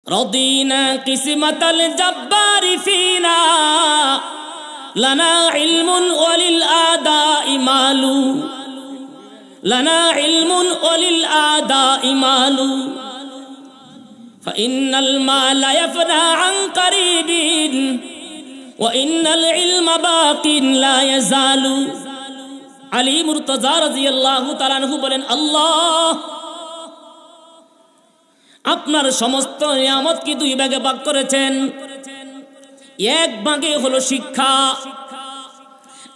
رضينا قسمة الجبار فينا لنا علم وللأعداء مال لنا علم وللأعداء مال فإن المال يفنى عن قريب وإن العلم باق لا يزال علي মুর্তজা রাদিয়াল্লাহু তাআলা আনহু বলেন, আল্লাহ আপনার সমস্ত নিয়ামত কি দুই ভাগে ভাগ করেছেন। এক ভাগে হলো শিক্ষা,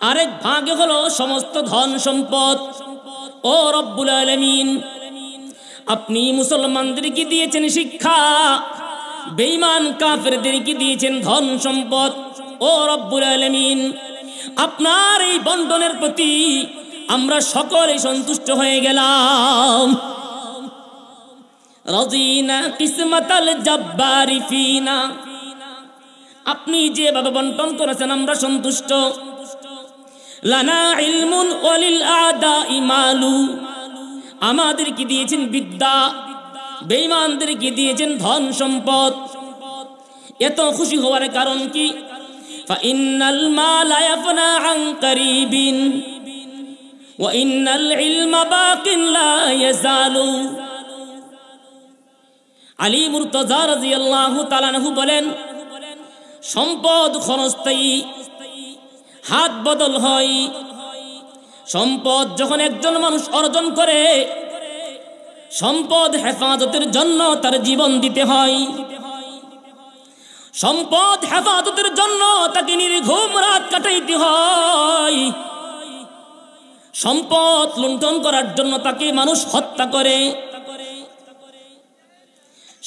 আরেক ভাগে হলো সমস্ত ধন সম্পদ। ও রব্বুল আলামিন, আপনি মুসলমানদেরকে দিয়েছেন শিক্ষা, বেঈমান কাফেরদেরকে দিয়েছেন ধন সম্পদ। ও রব্বুল আলামিন, আপনার এই বন্টনের প্রতি আমরা সকলে সন্তুষ্ট হয়ে গেলাম। রাদিনা কিসমাতাল জাব্বারি ফিনা, আপনি যেভাবে বন্টন করেছেন আমরা সন্তুষ্ট। লানা ইলমুন ওয়ালিল আদাই মালু, আমাদেরকে দিয়েছেন বিদ্যা, বেঈমানদেরকে দিয়েছেন ধন সম্পদ। এত খুশি হওয়ার কারণ কি? ফাইন্নাল মালা ইয়াফনা আন করিবিন ওয়া ইন্নাল ইলমা বাকিন লা ইয়াজালু। আলী মুর্তজা রাদিয়াল্লাহু তাআলা আনহু বলেন, সম্পদ ক্ষণস্থায়ী, হাত বদল হয়। সম্পদ যখন একজন মানুষ অর্জন করে, সম্পদ হেফাজতের জন্য তার জীবন দিতে হয়। সম্পদ হেফাজতের জন্য তাকে নির্ঘুম রাত কাটাইতে হয়। সম্পদ লুণ্ঠন করার জন্য তাকে মানুষ হত্যা করে।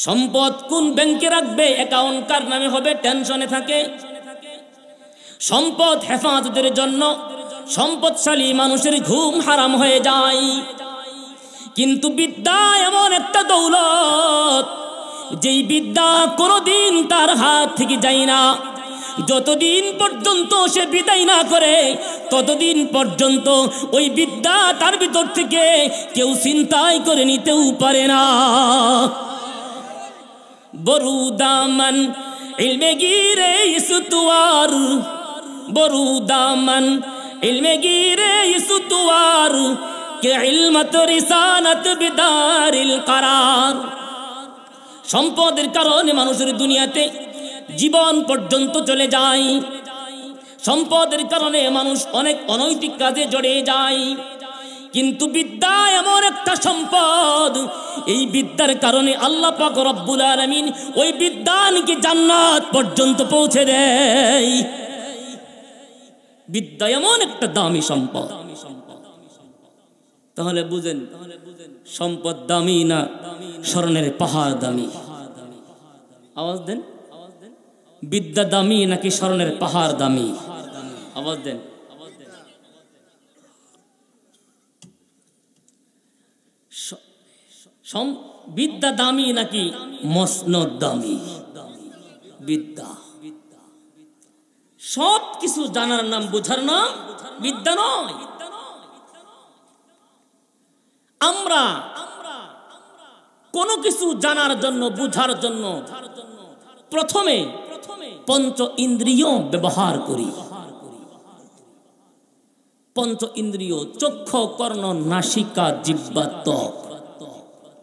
সম্পদ কোন ব্যাংকে রাখবে, অ্যাকাউন্ট কার নামে হবে, টেনশনে থাকে। সম্পদ হেফাজতের জন্য সম্পদশালী মানুষের ঘুম হারাম হয়ে যায়। কিন্তু বিদ্যা এমন একটা দৌলত, যেই বিদ্যা কোনোদিন তার হাত থেকে যায় না। যতদিন পর্যন্ত সে বিদায় না করে, ততদিন পর্যন্ত ওই বিদ্যা তার ভিতর থেকে কেউ ছিনতাই করে নিতেও পারে না। বরু দামন ইলমে গিরে ইসতুয়ার, বরু দামন ইলমে গিরে ইসতুয়ার কে ইলমত রিসানত বিদারিল করার। সম্পদের কারণে মানুষের দুনিয়াতে জীবন পর্যন্ত চলে যায়। সম্পদের কারণে মানুষ অনেক অনৈতিক কাজে জড়িয়ে যায়। কিন্তু বিদ্যা এমন একটা সম্পদ, এই বিদ্যার কারণে আল্লাহ পাক রব্বুল আলামিন ওই বিদ্যানকে জান্নাত পর্যন্ত পৌঁছে দেয়। বিদ্যা এমন একটা দামি সম্পদ। তাহলে বুঝেন, সম্পদ দামি না স্বর্ণের পাহাড় দামি? আওয়াজ দেন। বিদ্যা দামি নাকি স্বর্ণের পাহাড় দামি? আওয়াজ দেন। বিদ্যা দামি নাকি মসনদ দামি? বিদ্যা। সব কিছু জানার নাম, বোঝার নাম বিদ্যা নয়। আমরা কোনো কিছু জানার জন্য, বুঝার জন্য প্রথমে পঞ্চ ইন্দ্রিয় ব্যবহার করি। পঞ্চ ইন্দ্রিয়: চক্ষু, কর্ণ, নাসিকা, জিহ্বা, ত্বক।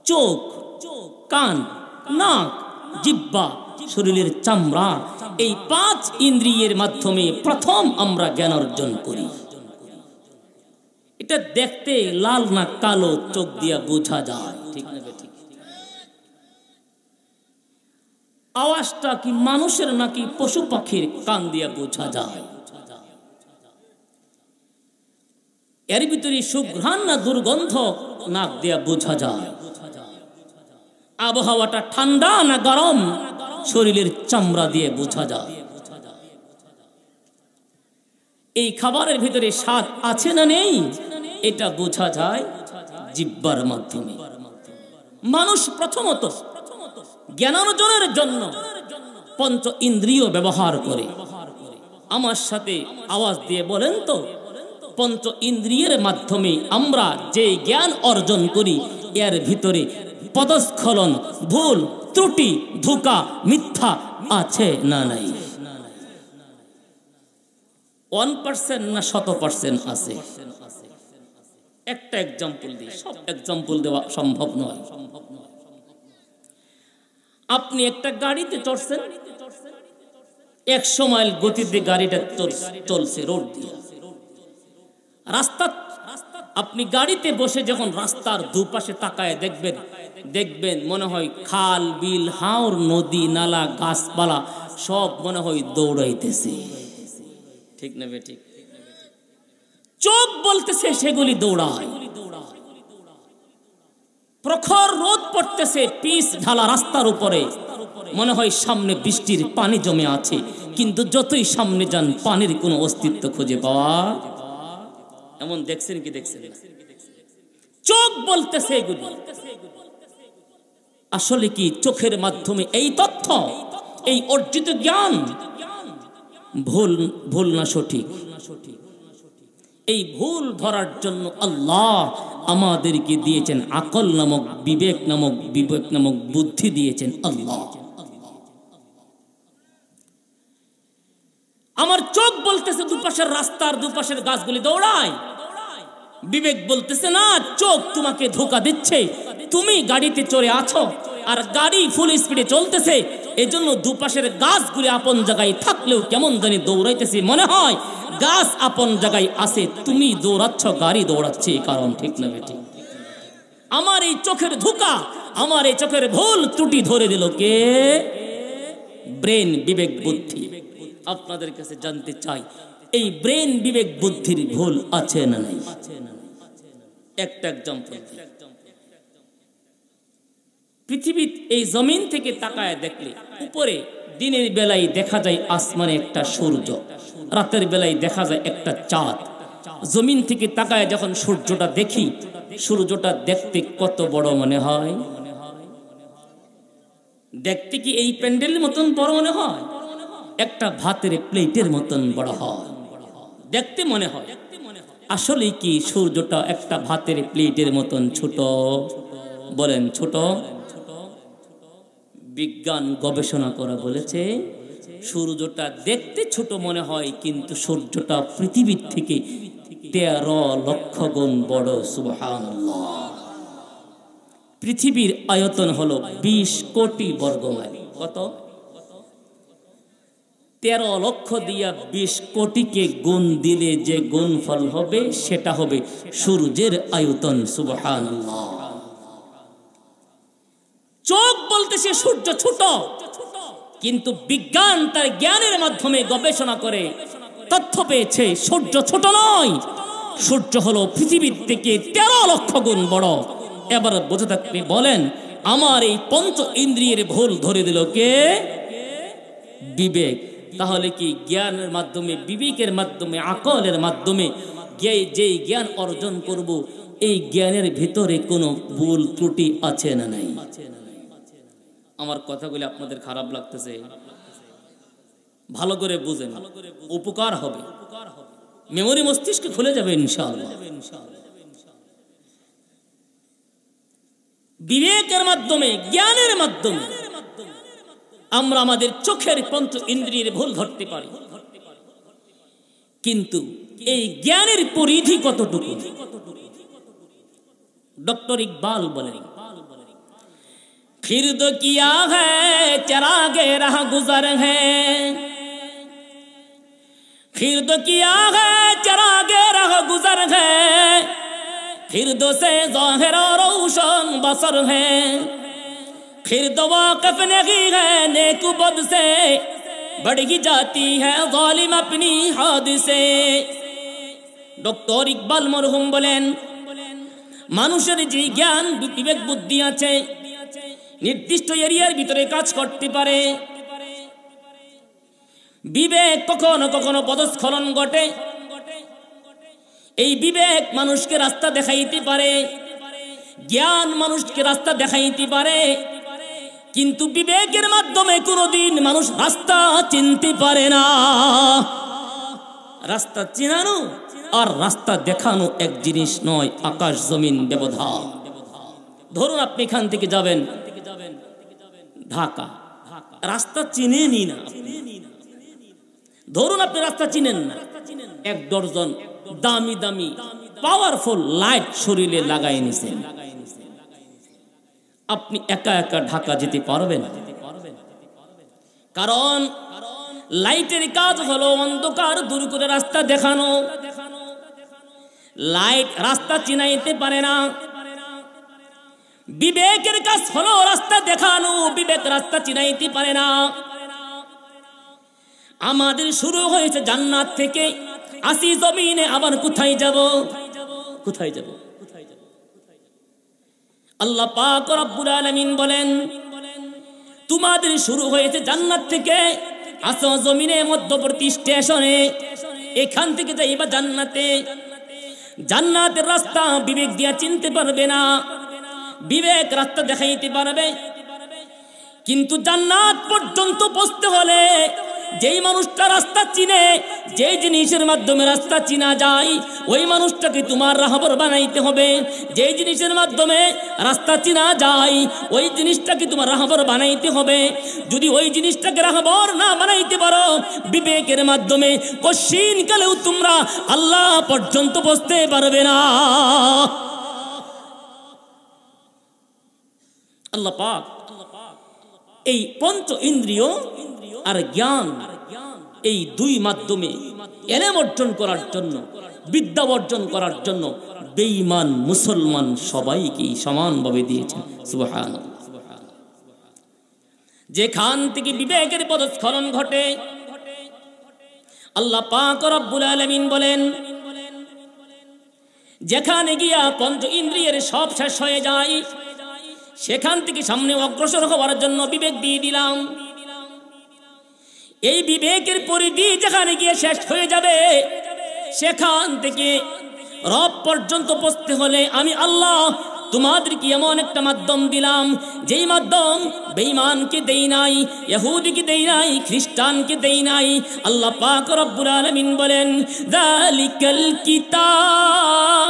চোখ, কান, নাক, জিহ্বা, শরীরের চামড়া, এই পাঁচ ইন্দ্রিয়ের মাধ্যমে প্রথম আমরা জ্ঞান অর্জন করি। এটা দেখতে লাল না কালো চোখ দিয়া বোঝা যায়, ঠিক না? ঠিক। আওয়াজটা কি মানুষের নাকি পশু পাখির কান দিয়া বোঝা যায়? এর ভিতরে সুঘ্রাণ না দুর্গন্ধ নাক দিয়া বোঝা যায়? আবহাওয়াটা ঠান্ডা না গরম শরীরের চামড়া দিয়ে বোঝা যায়? এই খাবারের ভিতরে স্বাদ আছে না নেই এটা বোঝা যায় জিহ্বার মাধ্যমে। মানুষ প্রথমত জ্ঞানার্জনের জন্য পঞ্চ ইন্দ্রিয় ব্যবহার করে। আমার সাথে আওয়াজ দিয়ে বলেন তো, পঞ্চ ইন্দ্রিয়ের মাধ্যমে আমরা যে জ্ঞান অর্জন করি এর ভিতরে পদস্খলন, ভুল, ত্রুটি ধোঁকা মিথ্যা আছে না নাই? 1% না 100% আছে? একটা এক্সাম্পল দিই, সব এক্সাম্পল দেওয়া সম্ভব নয়। আপনি একটা গাড়িতে চড়ছেন, 100 মাইল গতিতে গাড়িটা চলছে রোড দিয়ে, রাস্তা, আপনি গাড়িতে বসে যখন রাস্তার দুপাশে তাকায় দেখবেন মনে হয় খাল বিল হাওর নদী নালা গাছপালা সব মনে হয় দৌড়াইতেছে, ঠিক না বেঠিক? চোখ বলতেছে সেগুলি দৌড়ায়। প্রখর রোদ পড়তেছে পিচ ঢালা রাস্তার উপরে, মনে হয় সামনে বৃষ্টির পানি জমে আছে, কিন্তু যতই সামনে যান পানির কোনো অস্তিত্ব খুঁজে পাওয়া, এমন দেখছেন কি দেখছেন? চোখ বলতেছে এগুলি। আসলে কি চোখের মাধ্যমে এই তথ্য, এই অর্জিত জ্ঞান ভুল না সঠিক? এই ভুল ধরার জন্য আল্লাহ আমাদেরকে দিয়েছেন আকল নামক বিবেক নামক বুদ্ধি দিয়েছেন আল্লাহ। আমার চোখ বলতেছে দুপাশের রাস্তার দুপাশের গাছগুলি দৌড়ায়, বিবেক বলতেছে না, চোখ তোমাকে ধোঁকা দিচ্ছে, তুমি গাড়িতে চড়ে আছো আর গাড়ি ফুল স্পিডে চলতেছে, এজন্য দুপাশের গাছগুলি আপন জায়গায় থাকলেও কেমন জানি দৌড়াইতেছে, মনে হয় গাছ আপন জায়গায় আছে, তুমি দৌড়াচ্ছ, গাড়ি দৌড়াচ্ছে, কারণ ঠিক না বেঠিক? আমার এই চোখের ধোঁকা, আমার এই চোখের ভুল ত্রুটি ধরে দিল কে? ব্রেন, বিবেক বুদ্ধি। আপনাদের কাছে জানতে চাই, এই ব্রেন বিবেক বুদ্ধির ভুল আছে না নাই? একটা এক্সাম্পল, পৃথিবীর এই জমিন থেকে তাকায় দেখলে উপরে দিনের বেলায় দেখা যায় আসমানে একটা সূর্য, রাতের বেলায় দেখা যায় একটা চাঁদ। জমিন থেকে তাকায় যখন সূর্যটা দেখি, সূর্যটা দেখতে কত বড় মনে হয়? দেখতে কি এই প্যান্ডেলের মতন বড় মনে হয়? একটা ভাতের প্লেটের মতন বড় হয় দেখতে মনে হয়। আসলে কি সূর্যটা একটা ভাতের প্লেটের মতন ছোট? বলেন ছোট? বিজ্ঞান গবেষণা করা বলেছে সূর্যটা দেখতে ছোট মনে হয়, কিন্তু সূর্যটা পৃথিবীর থেকে 13 লক্ষ গুণ বড়। সুবহানাল্লাহ। পৃথিবীর আয়তন হলো 20 কোটি বর্গমাইল। কত? 13 লক্ষ দিয়া 20 কোটিকে গুণ দিলে যে গুণফল হবে সেটা হবে সূর্যের আয়তন। সুবহানাল্লাহ। চোখ বলতেছে সূর্য ছোট, কিন্তু বিজ্ঞান তার জ্ঞানের মাধ্যমে গবেষণা করে তথ্য পেয়েছে সূর্য ছোট নয়, সূর্য হলো পৃথিবীর থেকে 13 লক্ষ গুণ বড়। এবার বুঝে থাকবে বলেন, আমার এই পঞ্চ ইন্দ্রিয়ের ভুল ধরে দিল কে? বিবেক। তাহলে কি জ্ঞানের মাধ্যমে, বিবেকের মাধ্যমে, আকলের মাধ্যমে যেই জ্ঞান অর্জন করব, এই জ্ঞানের ভিতরে কোনো ভুল ত্রুটি আছে না নাই? আমার কথাগুলি আপনাদের খারাপ লাগতেছে? ভালো করে বুঝেন, উপকার হবে, মেমোরি মস্তিষ্কে খুলে যাবে ইনশাআল্লাহ। বিবেকের মাধ্যমে, জ্ঞানের মাধ্যমে আমরা আমাদের চোখের পঞ্চ ইন্দ্রিয়ের ভুল ধরতে পারি, কিন্তু এই জ্ঞানের পরিধি কতটুকু? ডক্টর ইকবাল বলেন, फिर तो किया है चरागे राह गुजर है, फिर तो किया है चरागे राह गुजर है, फिर तो से ज़ाहिर और रोशन बसर है, फिर तो वाक़िफ़ नहीं है नेक बद से, बढ़ी जाती है ज़ालिम अपनी हद से। डॉक्टर इकबाल मरहुम बोलेन, মানুষের যে জ্ঞান বিবেক বুদ্ধি আছে নির্দিষ্ট এরিয়ার ভিতরে কাজ করতে পারে। বিবেক কখনো কখনো পদস্খলন ঘটে। এই বিবেক মানুষকে রাস্তা দেখাইতে পারে, জ্ঞান মানুষকে রাস্তা দেখাইতে পারে, কিন্তু বিবেকের মাধ্যমে কোনোদিন মানুষ রাস্তা চিনতে পারে না। রাস্তা চিনানো আর রাস্তা দেখানো এক জিনিস নয়, আকাশ জমিন ব্যবধান। ধরুন আপনি এখান থেকে যাবেন ঢাকা, রাস্তা চিনেনই না। ধরুন আপনি রাস্তা চিনেন না, 1 ডজন দামি দামি পাওয়ারফুল লাইট শরীরে লাগাই নিছেন, আপনি একা একা ঢাকা যেতে পারবেন? কারণ লাইটের কাজ হলো অন্ধকার দূর করে রাস্তা দেখানো। লাইট রাস্তা চিনাইতে পারে না। বিবেকের কাজ হলো রাস্তা দেখানো, বিবেক রাস্তা চিনাইতে পারে না। আমাদের শুরু হয়েছে জান্নাত থেকে, আসি জমিনে, আবার কোথায় যাব? কোথায় যাব? আল্লাহ পাক রব্বুল আলামিন বলেন, তোমাদের শুরু হয়েছে জান্নাত থেকে, আসো জমিনে মধ্যবর্তী স্টেশনে, এখান থেকে যাইবা জান্নাতে। জান্নাতের রাস্তা বিবেক দিয়া চিনতে পারবে না, বিবেক রাস্তা দেখাইতে পারবে। কিন্তু জান্নাত পর্যন্ত পৌঁছতে হলে যেই মানুষটা রাস্তা চিনে, যেই জিনিসের মাধ্যমে রাস্তা চিনা যায়, ওই মানুষটাকে তোমার রাহবর বানাইতে হবে। যেই জিনিসের মাধ্যমে রাস্তা চিনা যায়, ওই জিনিসটাকে তোমার রাহবর বানাইতে হবে। যদি ওই জিনিসটাকে রাহবর না বানাইতে পারো বিবেকের মাধ্যমে, কশিন কালেও তোমরা আল্লাহ পর্যন্ত পৌঁছতে পারবে না। আল্লাহ পাক এই পঞ্চ ইন্দ্রিয় আর জ্ঞান, এই 2 মাধ্যমে ইলম অর্জন করার জন্য, বিদ্যা অর্জন করার জন্য বেঈমান মুসলমান সবাইকে সমানভাবে দিয়েছেন। সুবহানাল্লাহ। যেখান থেকে বিবেকের পদস্খলন ঘটে, আল্লাহ পাক রব্বুল আলামিন বলেন, যেখানে গিয়া পঞ্চ ইন্দ্রিয়ের সব শেষ হয়ে যায়, সেখান থেকে সামনে অগ্রসর হওয়ার জন্য বিবেক দিয়ে দিলাম। এই বিবেকের পরিধি যেখানে গিয়ে শেষ হয়ে যাবে, সেখান থেকে রব পর্যন্ত পৌঁছতে হলে আমি আল্লাহ তোমাদেরকে এমন একটা মাধ্যম দিলাম, যেই মাধ্যম বেঈমানকে দেই নাই, ইহুদিকে দেই নাই, খ্রিস্টানকে দেই নাই। আল্লাহ পাক রব্বুল আলামিন বলেন, যালিকাল কিতাব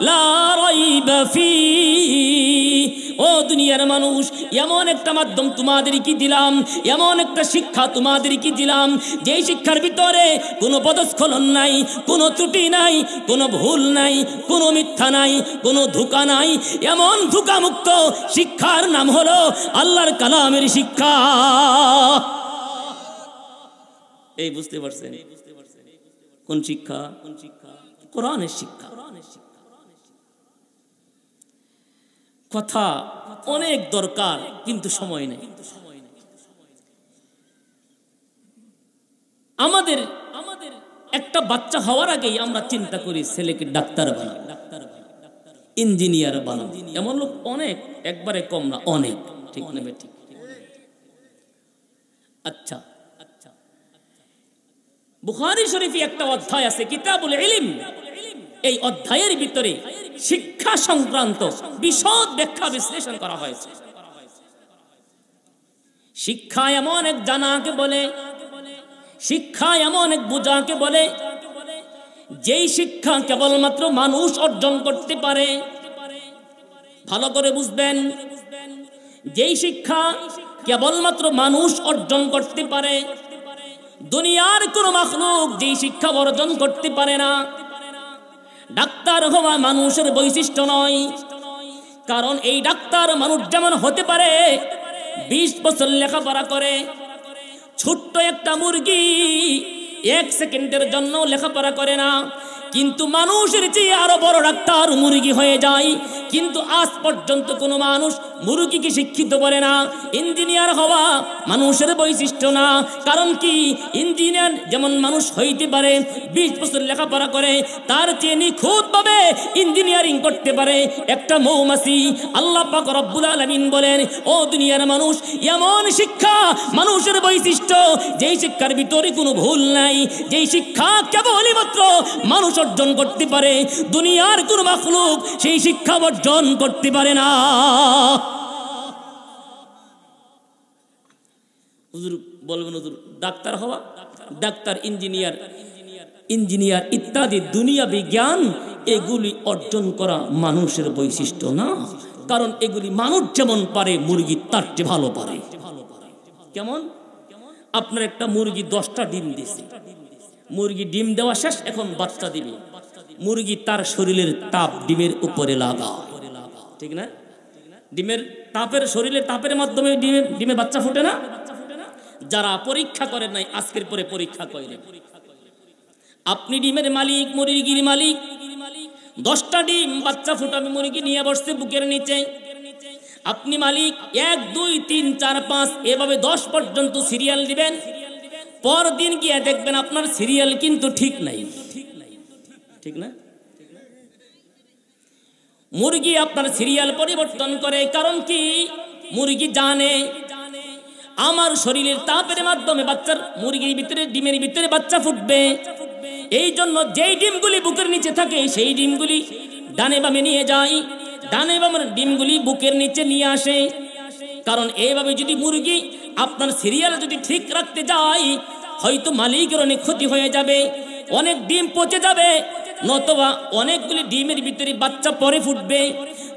লা রাইবা ফি। ও দুনিয়ার মানুষ, এমন একটা মাধ্যম তোমাদেরকে দিলাম, এমন একটা শিক্ষা তোমাদেরকে দিলাম, যেই শিক্ষার ভিতরে কোনো পদস্খলন নাই, কোনো ত্রুটি নাই, কোনো ভুল নাই, কোনো মিথ্যা নাই, কোনো ধোঁকা নাই। এমন ধোঁকামুক্ত শিক্ষার নাম হলো আল্লাহর কালামের শিক্ষা। এই বুঝতে পারছেন কোন শিক্ষা? কোরআনের শিক্ষা। কথা অনেক দরকার, কিন্তু সময় নেই। আমাদের একটা বাচ্চা হওয়ার আগেই আমরা চিন্তা করি ছেলেকে ডাক্তার বানাবো, ইঞ্জিনিয়ার বানাবো। এমন লোক অনেক, একবারে কম না, অনেক। ঠিক নেবে? ঠিক। আচ্ছা, বুখারী শরীফে একটা অধ্যায় আছে, কিতাবুল ইলম। এই অধ্যায়ের ভিতরে শিক্ষা সংক্রান্ত বিশদ ব্যাখ্যা বিশ্লেষণ করা হয়েছে। শিক্ষা এমন এক জানাকে বলে, শিক্ষা এমন এক বোঝাকে বলে, যেই শিক্ষা কেবলমাত্র মানুষ অর্জন করতে পারে। ভালো করে বুঝবেন, যেই শিক্ষা কেবলমাত্র মানুষ অর্জন করতে পারে, দুনিয়ার কোনো মাখলুক যেই শিক্ষা অর্জন করতে পারে না। ডাক্তার হওয়া মানুষের বৈশিষ্ট্য নয়, কারণ এই ডাক্তার মানুষ যেমন হতে পারে 20 বছর লেখাপড়া করে, ছোট্ট একটা মুরগি 1 সেকেন্ডের জন্য লেখাপড়া করে না, কিন্তু মানুষের চেয়ে আরো বড় ডাক্তার মুরগি হয়ে যায়। কিন্তু আজ পর্যন্ত কোনো মানুষ মুরগিকে শিক্ষিত বলে না। ইঞ্জিনিয়ার হওয়া মানুষের বৈশিষ্ট্য না, কারণ কি ইঞ্জিনিয়ার যেমন মানুষ হইতে পারে 20 বছর লেখাপড়া করে, তার চেয়ে নিখুঁতভাবে ইঞ্জিনিয়ারিং করতে পারে একটা মৌমাছি। আল্লাহ পাক রব্বুল আলামিন বলেন, ও দুনিয়ার মানুষ, এমন শিক্ষা মানুষের বৈশিষ্ট্য, যেই শিক্ষার ভিতরে কোনো ভুল নাই, যেই শিক্ষা কেবলই মাত্র মানুষ অর্জন করতে পারে, দুনিয়ার কোন মাখলুক সেই শিক্ষা অর্জন করতে পারে না। হুজুর বলবেন, হুজুর ডাক্তার হওয়া, ডাক্তার, ইঞ্জিনিয়ার ইত্যাদি দুনিয়া বিজ্ঞান, এগুলি অর্জন করা মানুষের বৈশিষ্ট্য না। কারণ এগুলি মানুষ যেমন পারে মুরগি তার চেয়ে ভালো পারে। কেমন? আপনার একটা মুরগি 10টা ডিম দিছে, মুরগি ডিম দেওয়া শেষ, এখন বাচ্চা দিবে। মুরগি তার শরীরের তাপ ডিমের উপরে লাগায়, ঠিক না? ডিমের তাপের, শরীরের তাপের মাধ্যমে ডিমে বাচ্চা ফুটে না? যারা পরীক্ষা করেন নাই আজকের পরে পরীক্ষা করেন। আপনি ডিমের মালিক, মুরগির মালিক, 10টা ডিম বাচ্চা ফুটাবে, মুরগি নিয়ে বসছে বুকের নিচে। আপনি মালিক, 1 2 3 4 5 এভাবে 10 পর্যন্ত সিরিয়াল দিবেন। পরদিন গিয়ে দেখবেন আপনার সিরিয়াল কিন্তু ঠিক নাই, ঠিক না? মুরগি আপনার সিরিয়াল পরিবর্তন করে, কারণ কি? মুরগি জানে আমার শরীরের তাপের মাধ্যমে বাচ্চার, মুরগির ভিতরে, ডিমের ভিতরে বাচ্চা ফুটবে। এই জন্য যেই ডিমগুলি বুকের নিচে থাকে সেই ডিমগুলি ডানে বামে নিয়ে যায়, ডানে বামের ডিমগুলি বুকের নিচে নিয়ে আসে। কারণ এইভাবে যদি মুরগি আপনার সিরিয়াল যদি ঠিক রাখতে যায়, হয়তো মালিকের অনেক ক্ষতি হয়ে যাবে, অনেক ডিম পচে যাবে, নতুবা অনেকগুলি ডিমের ভিতরে বাচ্চা পরে ফুটবে।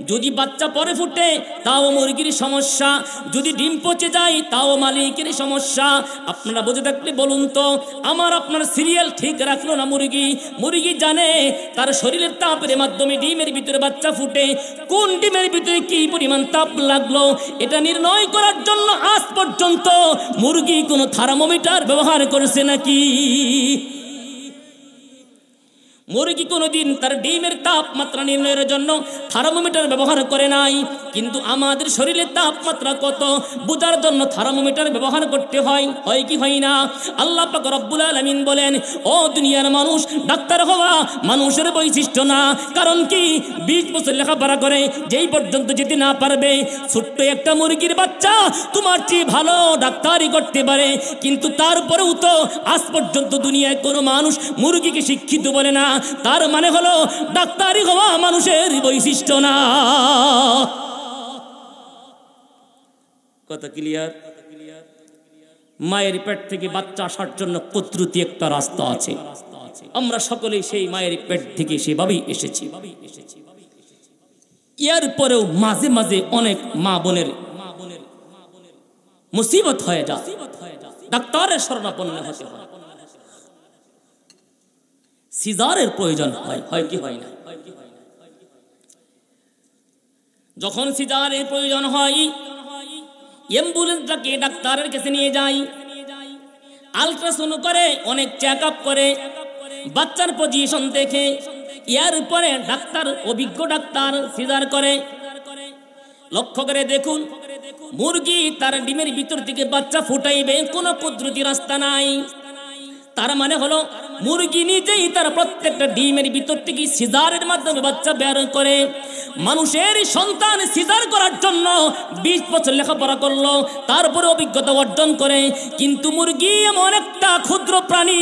যদি বাচ্চা পরে ফুটে তাও মুরগির সমস্যা, যদি ডিম পচে যায় তাও মালিকের সমস্যা। আপনারা বুঝে থাকলে বলুন তো, আমার আপনার সিরিয়াল ঠিক রাখলো না মুরগি। মুরগি জানে তার শরীরের তাপের মাধ্যমে ডিমের ভিতরে বাচ্চা ফুটে, কোন ডিমের ভিতরে কি পরিমাণ তাপ লাগলো এটা নির্ণয় করার জন্য আজ পর্যন্ত মুরগি কোনো থার্মোমিটার ব্যবহার করেছে নাকি? মুরগি কোনোদিন তার ডিমের তাপমাত্রা নির্ণয়ের জন্য থার্মোমিটার ব্যবহার করে নাই। কিন্তু আমাদের শরীরের তাপমাত্রা কত বোঝার জন্য থার্মোমিটার ব্যবহার করতে হয়, হয় কি হয় না? আল্লাহ পাক রব্বুল আলামিন বলেন, ও দুনিয়ার মানুষ, ডাক্তার হওয়া মানুষের বৈশিষ্ট্য না। কারণ কি? 20 বছর লেখাপড়া করে যেই পর্যন্ত যেতে না পারবে, ছোট্ট একটা মুরগির বাচ্চা তোমার চেয়ে ভালো ডাক্তারি করতে পারে, কিন্তু তারপরেও তো আজ পর্যন্ত দুনিয়ায় কোনো মানুষ মুরগিকে শিক্ষিত বলে না। তার মানে হলো ডাক্তারি হওয়া মানুষের বৈশিষ্ট্য না। কথা ক্লিয়ার? মায়ের পেট থেকে বাচ্চা আসার জন্য প্রতিটি একটা রাস্তা আছে। আমরা সকলেই সেই মায়ের পেট থেকে সেভাবেই এসেছি। এরপরেও মাঝে মাঝে অনেক মা বোনের মুসিবত হয়ে যায়, ডাক্তারের শরণাপন্ন হতে হয়, সিজারের প্রয়োজন হয়, হয় কি হয় না? যখন সিজারের প্রয়োজন হয়, অ্যাম্বুলেন্সটাকে ডাক্তারের কাছে নিয়ে যাই, আলট্রাসাউন্ড করে, অনেক চেক আপ করে, বাচ্চার পজিশন দেখে, এরপরে ডাক্তার, অভিজ্ঞ ডাক্তার সিজার করে। লক্ষ্য করে দেখুন, মুরগি তার ডিমের ভিতর থেকে বাচ্চা ফুটাইবে, কোনো পদ্ধতি রাস্তা নাই। তার মানে হলো মুরগি নিজেই তার প্রত্যেকটা ডিমের ভিতর থেকে সিজারের মাধ্যমে বাচ্চা বের করে। মানুষের সন্তান সিজার করার জন্য 20 বছর লেখাপড়া করলো, তারপরে অভিজ্ঞতা অর্জন করে। কিন্তু মুরগি এমন একটা ক্ষুদ্র প্রাণী,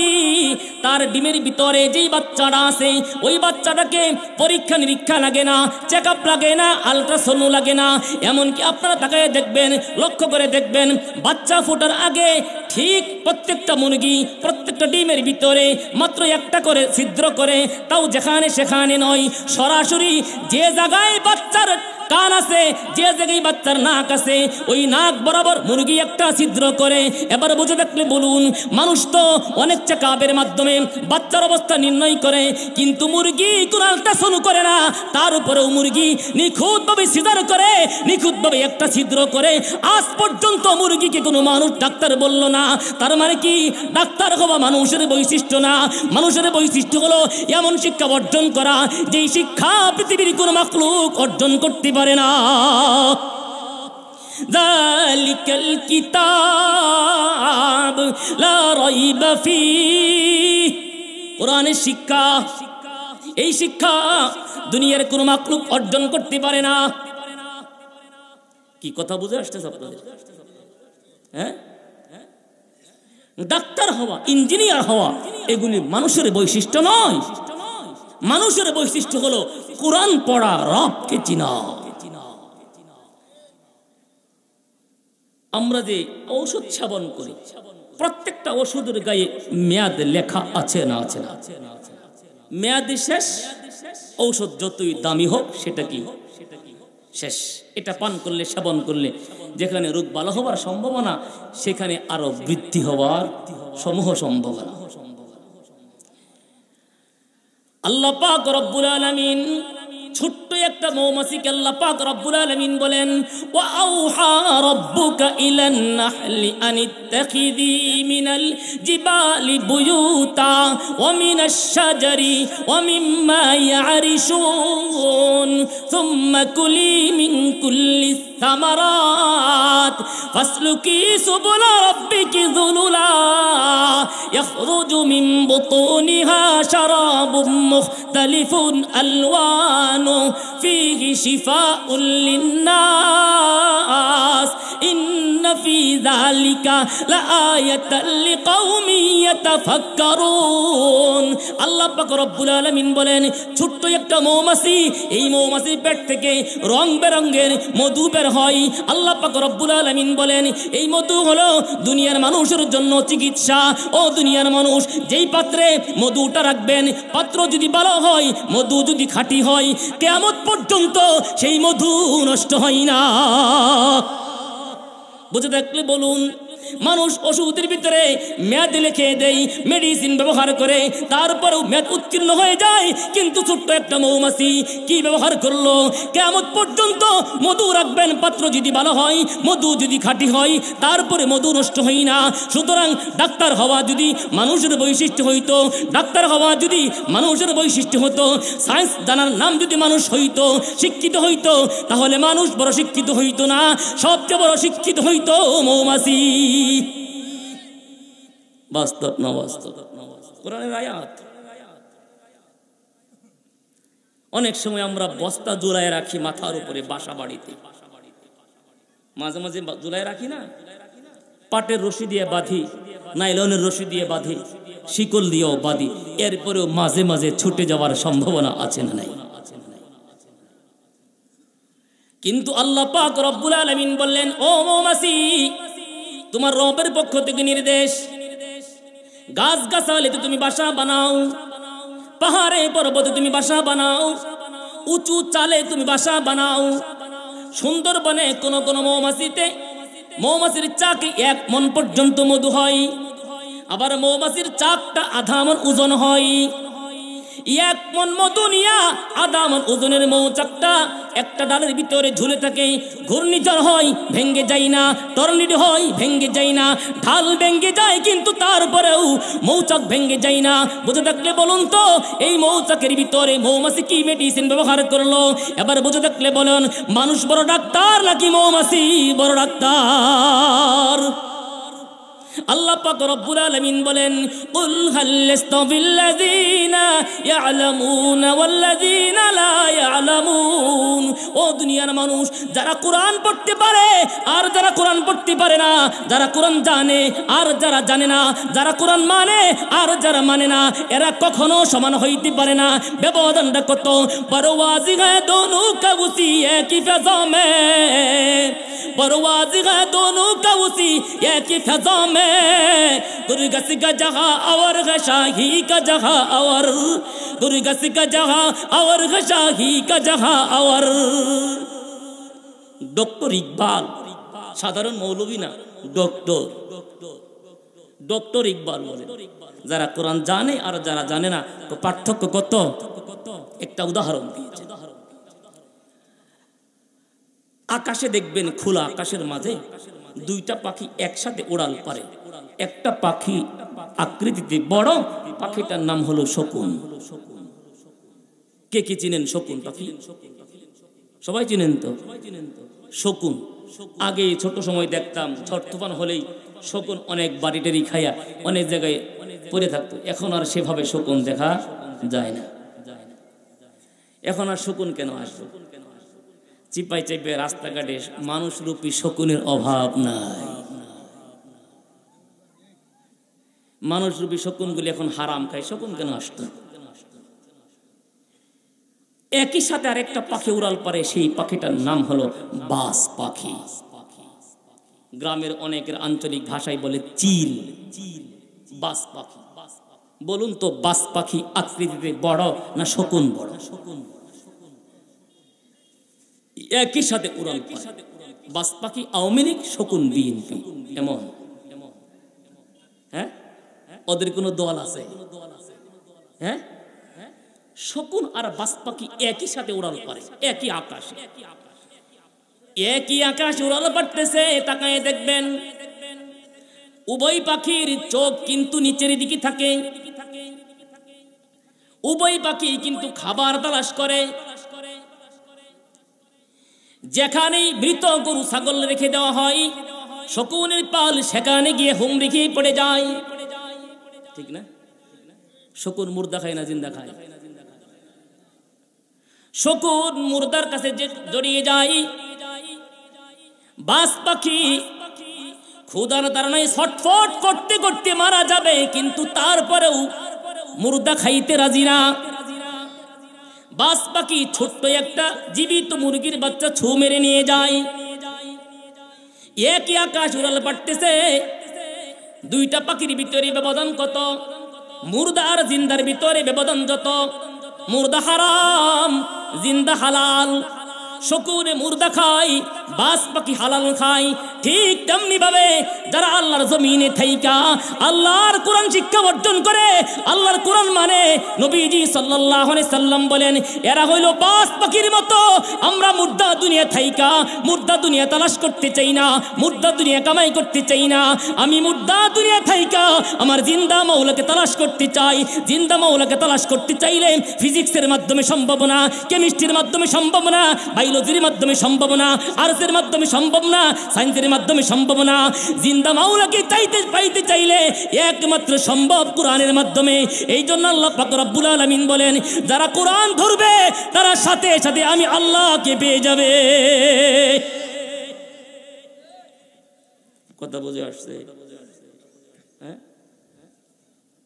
তার ডিমের ভিতরে যেই বাচ্চাটা আছে ওই বাচ্চাটাকে পরীক্ষা নিরীক্ষা লাগে না, চেক আপ লাগে না, আলট্রাসাউন্ড লাগে না। এমনকি আপনারা তাকায় দেখবেন, লক্ষ্য করে দেখবেন, বাচ্চা ফোটার আগে ঠিক প্রত্যেকটা মুরগি প্রত্যেকটা ডিমের ভিতরে মাত্র একটা করে ছিদ্র করে, তাও যেখানে সেখানে নয়, সরাসরি যে জায়গায় বাচ্চার কান আছে, যে জায়গায় বাচ্চার নাক আছে, ওই নাক বরাবর মুরগি একটা ছিদ্র করে। এবার বুঝে দেখলে বলুন, মানুষ তো অনেক চেকআপের মাধ্যমে বাচ্চার অবস্থা নির্ণয় করে, কিন্তু মুরগি কোনো আলট্রাসাউন্ড করে না। তার উপরেও মুরগি নিখুঁতভাবে সিজার করে, নিখুঁতভাবে একটা ছিদ্র করে। আজ পর্যন্ত মুরগিকে কোনো মানুষ ডাক্তার বলল না। তার মানে কি? ডাক্তার হওয়া মানুষের বৈশিষ্ট্য না। মানুষের বৈশিষ্ট্য হলো এমন শিক্ষা অর্জন করা যেই শিক্ষা পৃথিবীর কোনো মাখলুক অর্জন করতে পারে না। যালিকাল কিতাব লা রাইবা ফীহ, কোরআনের শিক্ষা, এই শিক্ষা দুনিয়ার কোনো মাখলুক অর্জন করতে পারে না। কি কথা বুঝে আসতেছে আপনাদের? হ্যাঁ, ডাক্তার হওয়া, ইঞ্জিনিয়ার হওয়া এগুলি মানুষের বৈশিষ্ট্য নয়। মানুষের বৈশিষ্ট্য হলো কোরআন পড়া, রবকে চিনা। আমরা যে ঔষধ সেবন করি, প্রত্যেকটা ওষুধের গায়ে মেয়াদ লেখা আছে না? আছে না? মেয়াদ শেষ, ঔষধ যতই দামি হোক সেটা কি শেষ। এটা পান করলে, সেবন করলে যেখানে রোগ ভালো হওয়ার সম্ভাবনা, সেখানে আরো বৃদ্ধি হওয়ার সমূহ সম্ভাবনা। আল্লাহ পাক রব্বুল আলামিন ছোট্ট একটা মৌমাছিকে আল্লাহ পাক রব্বুল আলামিন বলেন, ওয়া আউহা রাব্বুকা ইলান নাহলি আনিত্তাখিযি মিনাল জিবালি বুয়ুতা ওয়া মিনাশ শাজারি ওয়া মিম্মা ইয়ারিশুন সুম্মা কুলি মিন কুল্লিস সামারাত ফাসলুকি সুবুলা রাব্বিকি যুলুলা ইয়াখরুজু মিন বুতুনিহা শারাবুম মুখতালিফুন আলওয়ান فيه شفاء للناس إن في ذلك لآية لقوم يتفكرون আল্লাহ পাক রব্বুল আলামিন বলেন, ছোট্ট একটা মৌমাছি, এই মৌমাছির পেট থেকে রং বেরঙের মধু বের হয়। আল্লাহ পাক রব্বুল আলামিন বলেন, এই মধু হলো দুনিয়ার মানুষের জন্য চিকিৎসা। ও দুনিয়ার মানুষ, যেই পাত্রে মধুটা রাখবেন, পাত্র যদি ভালো হয়, মধু যদি খাঁটি হয়, কিয়ামত পর্যন্ত সেই মধু নষ্ট হয় না। বুঝে থাকলে বলুন। মানুষ ওষুধের ভিতরে মেয়াদ লিখে দেয়, মেডিসিন ব্যবহার করে, তারপরেও মেয়াদ উত্তীর্ণ হয়ে যায়। কিন্তু ছোট্ট একটা মৌমাছি কি ব্যবহার করলো? কিয়ামত পর্যন্ত মধু রাখবেন, পাত্র যদি ভালো হয়, মধু যদি খাঁটি হয়, তারপরে মধু নষ্ট হয় না। সুতরাং ডাক্তার হওয়া যদি মানুষের বৈশিষ্ট্য হইতো, ডাক্তার হওয়া যদি মানুষের বৈশিষ্ট্য হতো, সায়েন্স জানার নাম যদি মানুষ হইতো, শিক্ষিত হইতো, তাহলে মানুষ বড় শিক্ষিত হইতো না, সবচেয়ে বড় শিক্ষিত হইতো মৌমাছি। বাস্তব না বাস্তব? কোরআনের আয়াত। অনেক সময় আমরা বস্তা জোড়ায় রাখি মাথার উপরে, বাসা বাড়িতে মাঝে মাঝে জোড়ায় রাখি না, পাটের রশি দিয়ে বাঁধি, নাইলনের রশি দিয়ে বাঁধি, শিকল দিয়েও বাঁধি, এরপরেও মাঝে মাঝে ছুটে যাওয়ার সম্ভাবনা আছে না নাই? কিন্তু আল্লাহ পাক রব্বুল আলামিন বললেন, ও মৌমাছি, তোমার রবের পক্ষ থেকে নির্দেশ, গাছ গাছালিতে তুমি বাসা বানাও, পাহাড়ে পর্বতে তুমি বাসা বানাও, উঁচু চালে তুমি বাসা বানাও। সুন্দরবনে কোন কোন মৌমাছিতে, মৌমাছির চাকে 1 মণ পর্যন্ত মধু হয়, আবার মৌমাছির চাকটা আধা মণ ওজন হয়। 1 মণ মধু নিয়া আধা মণ ওজনের মৌচাকটা একটা ডালের ভিতরে ঝুলে থাকে। ঘূর্ণিঝড় হয়, ভেঙ্গে যায় না, টর্নেডো হয়, ভেঙ্গে যায় না, ঢাল ভেঙ্গে যায়, কিন্তু তারপরেও মৌচাক ভেঙ্গে যায় না। বুঝে থাকলে বলুন তো, এই মৌচাকের ভিতরে মৌমাছি কি মেডিসিন ব্যবহার করলো? এবার বুঝে থাকলে বলেন, মানুষ বড় ডাক্তার নাকি মৌমাছি বড় ডাক্তার? আল্লাহ পাক রব্বুল আলামিন বলেন, কুল হাল ইস্তাবিল্লাযীনা ইয়ালামুনা ওয়াল্লাযীনা লা ইয়ালামুন। ও দুনিয়ার মানুষ, যারা কোরআন পড়তে পারে আর যারা কোরআন পড়তে পারে না, যারা কোরআন জানে আর যারা জানে না, যারা কোরআন মানে আর যারা মানে না, এরা কখনো সমান হইতে পারে না। ব্যবধানটা কত! পরওয়াজি হ্যায় দোনো কা উসি একই ফিজা মে, परवाज़ है दोनों का उसी एक ही फ़ज़ा में, दुर्गस का जगह और शाही का जगह और, दुर्गस का जगह और शाही का जगह और। डॉक्टर इकबाल সাধারণ মৌলবী না, ডক্টর, ডক্টর ইকবাল বলে, যারা কোরআন জানে আর যারা জানে না পার্থক্য কত? একটা উদাহরণ দিয়েছে। আকাশে দেখবেন, খোলা আকাশের মাঝে 2টা পাখি একসাথে উড়াল পারে। একটা পাখি আকৃতিতে বড়, পাখিটার নাম হলো শকুন। কে কি চিনেন শকুন পাখি? সবাই চিনেন তো শকুন? আগে ছোট সময় দেখতাম, ঝড় তুফান হলেই শকুন অনেক বাড়িটারি খায়া অনেক জায়গায় পড়ে থাকতো। এখন আর সেভাবে শকুন দেখা যায় না। এখন আর শকুন কেন আসবে? চিপাই চাইপে রাস্তাঘাটে মানুষরূপী শকুনের অভাব নাই। মানুষরূপী শকুনগুলি এখন হারাম খায়, শকুন কেন আসতো? একই সাথে আরেকটা পাখি উড়াল পারে, সেই পাখিটার নাম হলো বাস পাখি। গ্রামের অনেকের আঞ্চলিক ভাষায় বলে চিল, বাস পাখি। বলুন তো, বাস পাখি আকৃতিতে বড় না শকুন বড়? একই সাথে উড়াল পায়। বাস পাখি আওয়ামী লীগ, শকুন বিএনপি, এমন। হ্যাঁ, ওদের কোনো দল আছে? হ্যাঁ, শকুন আর বাস পাখি একই সাথে উড়াল পারে, একই আকাশে, একই আকাশে উড়াল পারতেছে। তাকায় দেখবেন উভয় পাখির চোখ কিন্তু নিচের দিকে থাকে, উভয় পাখি কিন্তু খাবার তালাশ করে। যেখানেই মৃত গরু ছাগল রেখে দেওয়া হয়, শকুনের পাল সেখানে গিয়ে হুমড়ি খেয়ে পড়ে যায়, ঠিক না? শকুন মুর্দা খায় না জিন্দা খায়? শকুন মুর্দার কাছে যে জড়িয়ে যায়, বাস পাখি ক্ষুধার তাড়নায় ছটফট করতে করতে মারা যাবে, কিন্তু তারপরেও মুর্দা খাইতে রাজি না। বাস পাখি ছোট্ট একটা জীবিত মুরগির বাচ্চা ছু মেরে নিয়ে যায়। একই আকাশ উড়াল পারতেছে, দুইটা পাখির ভিতরে ব্যবধান কত? মুর্দা আর জিন্দার ভিতরে ব্যবধান যত। মুর্দা হারাম, জিন্দা হালাল। শকুনে মুর্দা খায়, বাস পাখি হালাল খায়। ঠিক তেমনি ভাবে যারা আল্লাহর জমিনে থাইকা আল্লাহর কোরআন শিক্ষা অর্জন করে, আল্লাহর কোরআন মানে, নবীজি সাল্লাল্লাহু আলাইহি সাল্লাম বলেন এরা হইল বাস পাখির মতো। আমরা মুর্দা দুনিয়া থাইকা মুর্দা দুনিয়া তালাশ করতে চাই না, মুর্দা দুনিয়া কামাই করতে চাই না। আমি মুর্দা দুনিয়া থাইকা আমার জিন্দা মাওলাকে তালাশ করতে চাই। জিন্দা মাওলাকে তালাশ করতে চাইলে ফিজিক্সের মাধ্যমে সম্ভব না, কেমিস্ট্রির মাধ্যমে সম্ভব না, বায়োলজির মাধ্যমে সম্ভব না, আর্টসের মাধ্যমে সম্ভব না, সায়েন্সের মাধ্যমে সম্ভব না। জিন্দা মাওলাকে পাইতে চাইলে একমাত্র সম্ভব কোরআনের মাধ্যমে। এই জন্য আল্লাহ পাক রব্বুল আলামিন বলেন যারা কোরআন ধরবে তারা সাথে সাথে আমি আল্লাহকে পেয়ে যাবে। কথা বুঝে আসছে? হ্যাঁ,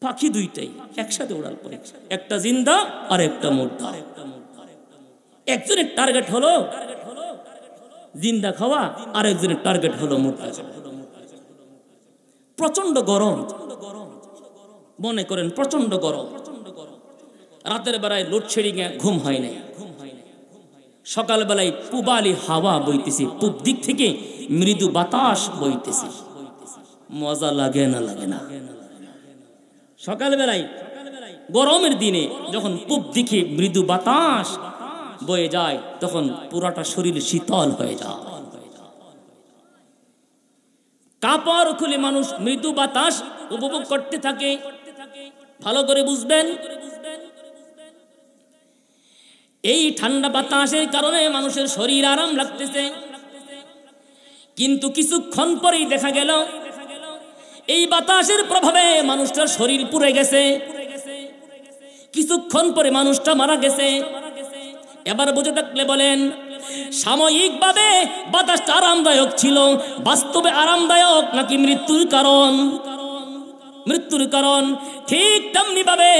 পাখি দুইটাই একসাথে উড়াল পড়ে, একটা জিন্দা আর একটা মুর্দা। একজনের টার্গেট হলো জিন্দা খাওয়া, আর একজনের টার্গেট হলো মুর্দা। প্রচন্ড গরম, মনে করেন প্রচন্ড গরম, রাতের বেলায় লোডশেডিং এ ঘুম হয় নাই, সকাল বেলায় পূবালি হাওয়া বইতেছে, পূব দিক থেকে মৃদু বাতাস বইতেছে। মজা লাগে না? লাগে না? সকাল বেলায় গরমের দিনে যখন পূব দিকে মৃদু বাতাস বয়ে যায় তখন পুরাটা শরীর শীতল হয়ে যায়। কাপড় খুলে মানুষ মৃদু বাতাস উপভোগ করতে থাকে। ভালো করে বুঝবেন, এই ঠান্ডা বাতাসের কারণে মানুষের শরীর আরাম লাগতেছে, কিন্তু কিছুক্ষণ পরেই দেখা গেল এই বাতাসের প্রভাবে মানুষটার শরীর পুড়ে গেছে, কিছুক্ষণ পরে মানুষটা মারা গেছে। এবার বুঝে থাকলে বলেন সাময়িকভাবে বাতাসটা আরামদায়ক ছিল, বাস্তবে আরামদায়ক নাকি মৃত্যুর কারণ? মৃত্যুর কারণ। ঠিক তেমনি ভাবে